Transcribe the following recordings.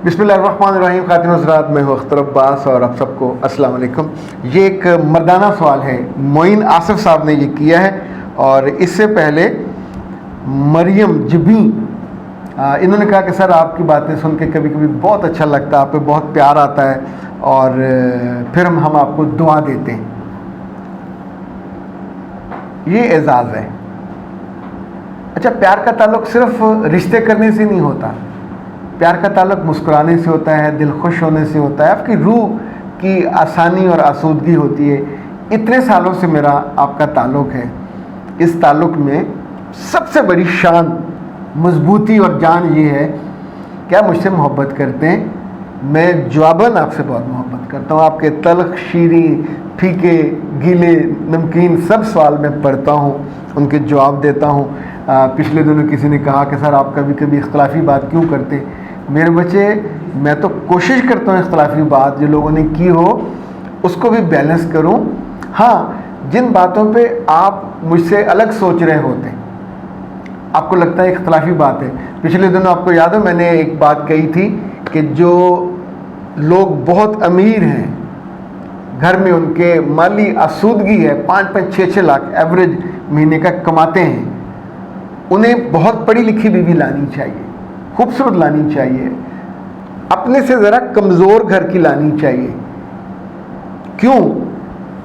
बिस्मिल्लाहिर्रहमानिर्रहीम। खातिन हज़रात, मैं हूँ अख्तर अब्बास और आप सबको अस्सलाम वालेकुम। ये एक मर्दाना सवाल है, मोइन आसिफ साहब ने ये किया है और इससे पहले मरियम जिबी इन्होंने कहा कि सर आपकी बातें सुन के कभी कभी बहुत अच्छा लगता है, आप पे बहुत प्यार आता है और फिर हम आपको दुआ देते हैं। ये एजाज़ है। अच्छा, प्यार का ताल्लुक़ सिर्फ रिश्ते करने से नहीं होता, प्यार का ताल्लुक़ मुस्कुराने से होता है, दिल खुश होने से होता है, आपकी रूह की आसानी और आसूदगी होती है। इतने सालों से मेरा आपका ताल्लुक़ है, इस ताल्लुक़ में सबसे बड़ी शान, मजबूती और जान ये है कि आप मुझसे मोहब्बत करते हैं। मैं जवाबन आपसे बहुत मोहब्बत करता हूँ। आपके तल्ख़, शीरी, फीके, गीले, नमकीन सब सवाल मैं पढ़ता हूँ, उनके जवाब देता हूँ। पिछले दिनों किसी ने कहा कि सर आप कभी कभी इख्तलाफी बात क्यों करते। मेरे बच्चे, मैं तो कोशिश करता हूँ इख्तलाफी बात जो लोगों ने की हो उसको भी बैलेंस करूँ। हाँ, जिन बातों पे आप मुझसे अलग सोच रहे होते हैं, आपको लगता है इख्तलाफी बात है। पिछले दिनों आपको याद है मैंने एक बात कही थी कि जो लोग बहुत अमीर हैं, घर में उनके माली आसूदगी है, 5-5, 6-6 लाख एवरेज महीने का कमाते हैं, उन्हें बहुत पढ़ी लिखी बीवी लानी चाहिए, खूबसूरत लानी चाहिए, अपने से ज़रा कमज़ोर घर की लानी चाहिए। क्यों?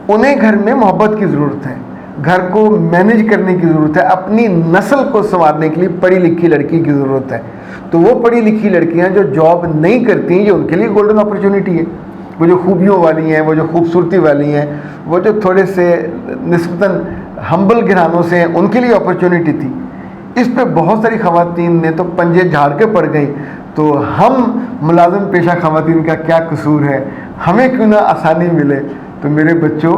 उन्हें घर में मोहब्बत की ज़रूरत है, घर को मैनेज करने की ज़रूरत है, अपनी नस्ल को संवारने के लिए पढ़ी लिखी लड़की की ज़रूरत है। तो वो पढ़ी लिखी लड़कियां जो जॉब नहीं करती हैं, ये उनके लिए गोल्डन अपॉर्चुनिटी है। वो जो खूबियों वाली हैं, वो जो खूबसूरती वाली हैं, वो जो थोड़े से निस्बतन हम्बल घरानों से हैं, उनके लिए अपॉर्चुनिटी थी। इस पे बहुत सारी ख़वातीन ने तो पंजे झाड़ के पड़ गई। तो हम मुलाज़िम पेशा ख़वातीन का क्या कसूर है, हमें क्यों ना आसानी मिले। तो मेरे बच्चों,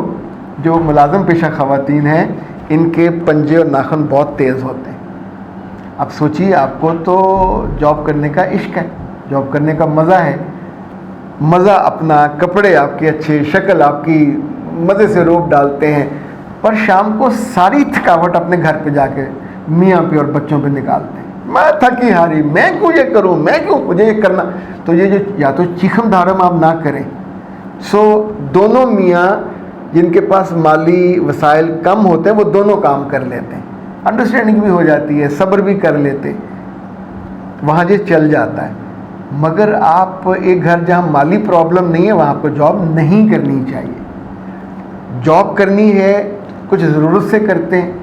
जो मुलाज़िम पेशा ख़वातीन हैं, इनके पंजे और नाखून बहुत तेज़ होते हैं। अब सोचिए, आपको तो जॉब करने का इश्क है, जॉब करने का मज़ा है, मज़ा अपना, कपड़े आपके अच्छे, शक्ल आपकी, मज़े से रोब डालते हैं, पर शाम को सारी थकावट अपने घर पे जाके मियाँ पे और बच्चों पे निकालते हैं। मैं थकी हारी, मैं क्यों ये करूँ, मैं क्यों, मुझे ये करना। तो ये जो या तो चीखम धारम आप ना करें। सो दोनों मियाँ जिनके पास माली वसाइल कम होते हैं, वो दोनों काम कर लेते हैं, अंडरस्टैंडिंग भी हो जाती है, सब्र भी कर लेते, वहाँ ये चल जाता है। मगर आप एक घर जहाँ माली प्रॉब्लम नहीं है, वहाँ आपको जॉब नहीं करनी चाहिए। जॉब करनी है, कुछ ज़रूरत से करते हैं।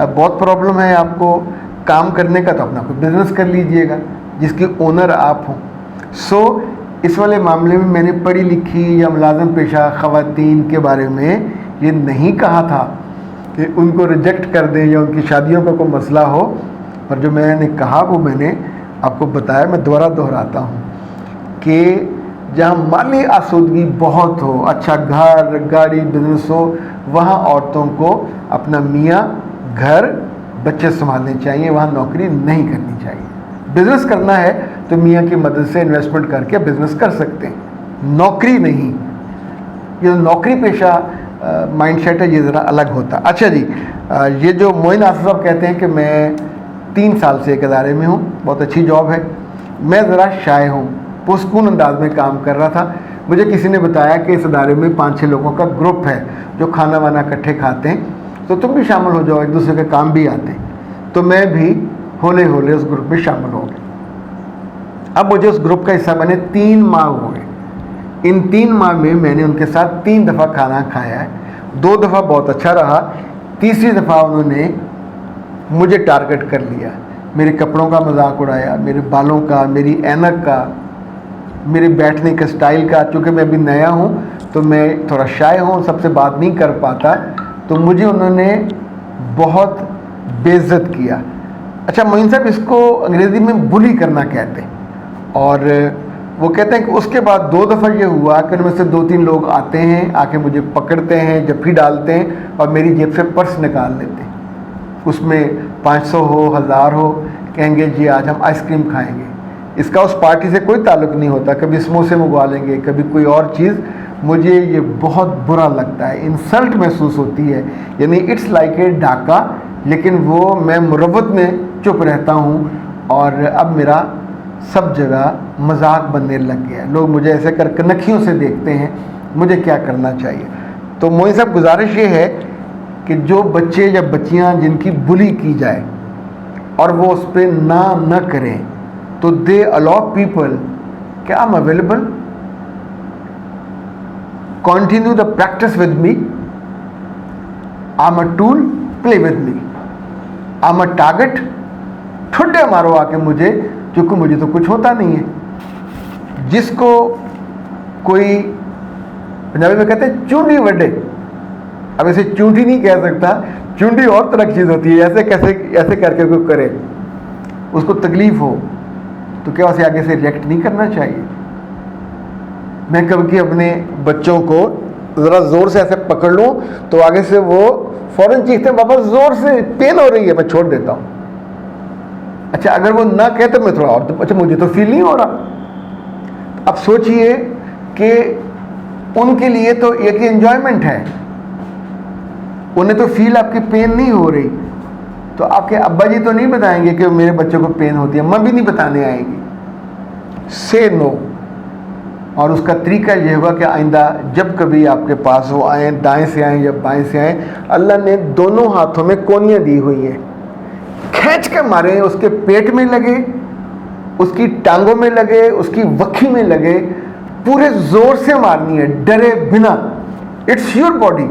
बहुत प्रॉब्लम है आपको काम करने का, तो अपना कोई बिज़नेस कर लीजिएगा जिसकी ओनर आप हों। सो इस वाले मामले में मैंने पढ़ी लिखी या मुलाज़िम पेशा ख़वातीन के बारे में ये नहीं कहा था कि उनको रिजेक्ट कर दें या उनकी शादियों का कोई मसला हो, पर जो मैंने कहा वो मैंने आपको बताया। मैं दोबारा दोहराता हूँ कि जहाँ माली आसूदगी बहुत हो, अच्छा घर, गाड़ी, बिजनेस हो, वहाँ औरतों को अपना मियाँ, घर, बच्चे संभालने चाहिए, वहाँ नौकरी नहीं करनी चाहिए। बिज़नेस करना है तो मियाँ की मदद से इन्वेस्टमेंट करके बिज़नेस कर सकते हैं, नौकरी नहीं। ये नौकरी पेशा माइंडसेट है, ये ज़रा अलग होता। अच्छा जी, ये जो मोइन आसिफ साहब कहते हैं कि मैं 3 साल से एक अदारे में हूँ, बहुत अच्छी जॉब है, मैं ज़रा शाय हूँ, पुरस्कून अंदाज में काम कर रहा था। मुझे किसी ने बताया कि इस अदारे में 5-6 लोगों का ग्रुप है जो खाना वाना इकट्ठे खाते हैं, तो तुम भी शामिल हो जाओ, एक दूसरे के काम भी आते हैं। तो मैं भी होले होले उस ग्रुप में शामिल हो गया। अब मुझे उस ग्रुप का हिस्सा बने 3 माह हो गए। इन 3 माह में मैंने उनके साथ 3 दफ़ा खाना खाया है। 2 दफ़ा बहुत अच्छा रहा, तीसरी दफ़ा उन्होंने मुझे टारगेट कर लिया, मेरे कपड़ों का मजाक उड़ाया, मेरे बालों का, मेरी ऐनक का, मेरे बैठने के स्टाइल का। चूँकि मैं अभी नया हूँ तो मैं थोड़ा शाय हूँ, सबसे बात नहीं कर पाता, तो मुझे उन्होंने बहुत बेइज्जत किया। अच्छा मोइन साहब, इसको अंग्रेज़ी में बुली करना कहते हैं। और वो कहते हैं कि उसके बाद 2 दफ़ा ये हुआ कि उनमें से 2-3 लोग आते हैं, आके मुझे पकड़ते हैं, जफ्फी डालते हैं और मेरी जेब से पर्स निकाल लेते हैं। उसमें 500 हो, 1000 हो, कहेंगे जी आज हम आइसक्रीम खाएंगे। इसका उस पार्टी से कोई ताल्लुक़ नहीं होता, कभी समोसे मंगवा लेंगे, कभी कोई और चीज़। मुझे ये बहुत बुरा लगता है, इंसल्ट महसूस होती है, यानी इट्स लाइक ए डाका। लेकिन वो मैं मुरव्वत में चुप रहता हूँ और अब मेरा سب جگہ مذاق بننے لگ گیا. لوگ مجھے ایسے کر کنکھیوں سے دیکھتے ہیں, مجھے کیا کرنا چاہیے. تو موئی صاحب گزارش یہ ہے کہ جو بچے یا بچیاں جن کی بلی کی جائے اور وہ اس پہ نہ کریں, تو دے الاؤ پیپل کہ I am available, continue the practice with me, I am a tool, play with me, I am a target, ٹھڈے مارو آ کے مجھے, کیونکہ مجھے تو کچھ ہوتا نہیں ہے. جس کو کوئی پنجابی میں کہتے ہیں چونڈی وڈے, اب اسے چونٹی نہیں کہہ سکتا, چونڈی اور طرح کی چیز ہوتی ہے, ایسے کر کے کوئی کرے, اس کو تکلیف ہو, تو کیا اسے آگے سے ریئیکٹ نہیں کرنا چاہیے. میں کبھی اپنے بچوں کو ذرا زور سے ایسے پکڑ لوں تو آگے سے وہ فوراً چیختے ہیں بابا زور سے پین ہو رہی ہے, میں چھوڑ دیتا ہوں. اچھا اگر وہ نہ کہتے میں تھوڑا اور, اچھا مجھے تو فیل نہیں ہو رہا. اب سوچئے کہ ان کے لیے تو ایک انجوائمنٹ ہے, انہیں تو فیل آپ کی پین نہیں ہو رہی, تو آپ کے ابا جی تو نہیں بتائیں گے کہ میرے بچوں کو پین ہوتی ہے, ماں بھی نہیں بتانے آئے گی. سے نو. اور اس کا طریقہ یہ ہوگا کہ آئندہ جب کبھی آپ کے پاس وہ آئیں, دائیں سے آئیں یا بائیں سے آئیں, اللہ نے دونوں ہاتھوں میں کونیاں دی ہوئی ہیں, کھینچ کے مارے, اس کے پیٹ میں لگے, اس کی ٹانگوں میں لگے, اس کی وکھی میں لگے, پورے زور سے مارنی ہے, ڈرے بنا. It's your body.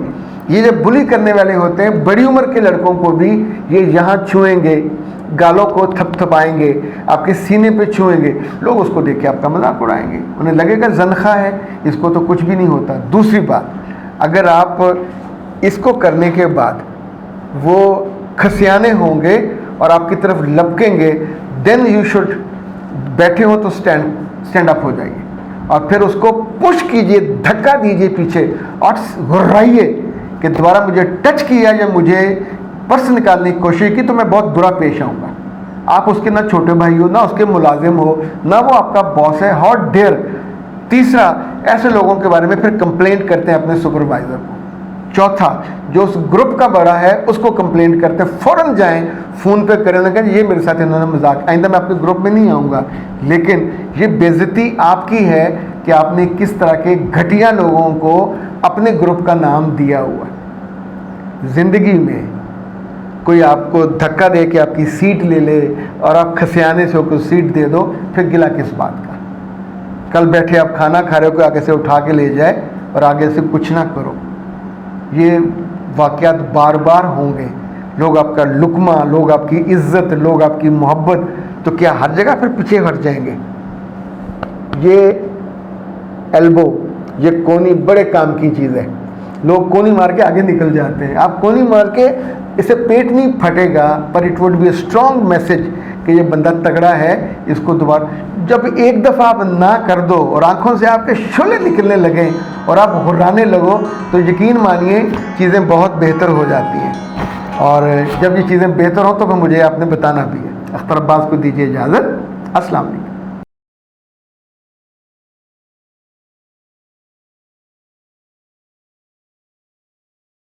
یہ جب بلی کرنے والے ہوتے ہیں بڑی عمر کے لڑکوں کو بھی یہ یہاں چھوئیں گے, گالوں کو تھپ تھپائیں گے, آپ کے سینے پہ چھوئیں گے, لوگ اس کو دیکھ کے آپ کا مذاق اڑائیں گے, انہیں لگے گا زنخواہ ہے, اس کو تو کچھ بھی نہیں ہوتا. دوسری بات, اگر آپ اس کو کرنے کے بعد وہ کھسیانے ہوں گے اور آپ کی طرف لپکیں گے, دین یو شوڈ, بیٹھے ہو تو اسٹینڈ اپ ہو جائیے, اور پھر اس کو پش کیجئے, دھکا دیجئے پیچھے, اور گھرائیے کہ دوبارہ مجھے ٹچ کیا یا مجھے پرس نکالنے کی کوشش کی تو میں بہت برا پیش آؤں گا. آپ اس کے نہ چھوٹے بھائی ہو, نہ اس کے ملازم ہو, نہ وہ آپ کا باس ہے, ہاؤ ڈیئر. تیسرا, ایسے لوگوں کے بارے میں پھر کمپلینٹ کرتے ہیں اپنے سپروائزر کو. چوتھا, جو اس گروپ کا بڑا ہے اس کو کمپلینٹ کرتے ہیں, فوراً جائیں فون پہ کریں, کہ یہ میرے ساتھ انہوں نے مذاق, آئندہ میں آپ کے گروپ میں نہیں آؤں گا. لیکن یہ بے عزتی آپ کی ہے کہ آپ نے کس طرح کے گھٹیا لوگوں کو اپنے گروپ کا نام دیا ہوا. زندگی میں کوئی آپ کو دھکا دے کے آپ کی سیٹ لے لے اور آپ کھسیانے سے کو سیٹ دے دو, پھر گلا کس بات کا. کل بیٹھے آپ کھانا کھا رہے ہو, کوئی آگے سے اٹھا کے لے جائے اور آگے سے کچھ نہ کرو. یہ واقعات بار بار ہوں گے. لوگ آپ کا لقمہ, لوگ آپ کی عزت, لوگ آپ کی محبت, تو کیا ہر جگہ پھر پیچھے ہٹ جائیں گے. یہ ایلبو, یہ کونی بڑے کام کی چیز ہے. لوگ کونی مار کے آگے نکل جاتے ہیں. آپ کونی مار کے, اسے پیٹ نہیں پھٹے گا, پر it would be a strong message کہ یہ بندہ تگڑا ہے. اس کو دوبارہ جب ایک دفعہ آپ نہ کر دو اور آنکھوں سے آپ کے شعلے نکلنے لگیں اور آپ ہرانے لگو, تو یقین مانیے چیزیں بہت بہتر ہو جاتی ہیں. اور جب یہ چیزیں بہتر ہوں تو پھر مجھے آپ نے بتانا بھی ہے. اختر عباس کو دیجیے اجازت. السلام علیکم.